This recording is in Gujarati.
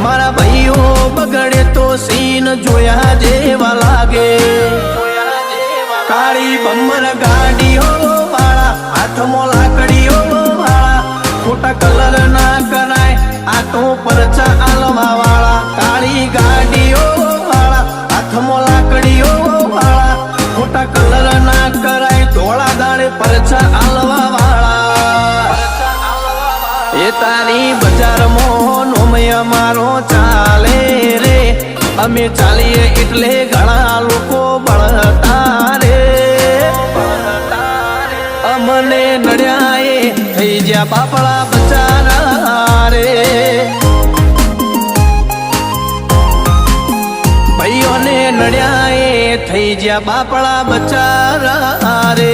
મારા ભાઈઓ બગડે તો સીન જોયા જેવા લાગે કાળી બમ્મર ગાડીઓ વાળા હાથમાં લાકડીઓ વાળા ખોટા કલર ના કરાય આ તો પરચા આલવા વાળા કાળી ગાડીઓ વાળા હાથમાં લાકડીઓ વાળા ખોટા કલર ના કરાય ધોળા દાડે પરચા આલવા વાળા એ તારી બજારમાં નોમય મારો ચાલે રે અમે ચાલીએ એટલે ઘણા લોકો બળતા રે અમને નડ્યા એ થઈ જ્યાં બાપડા બચારા રે ભાઈઓને નડ્યા એ થઈ જ્યાં બાપડા બચારા રે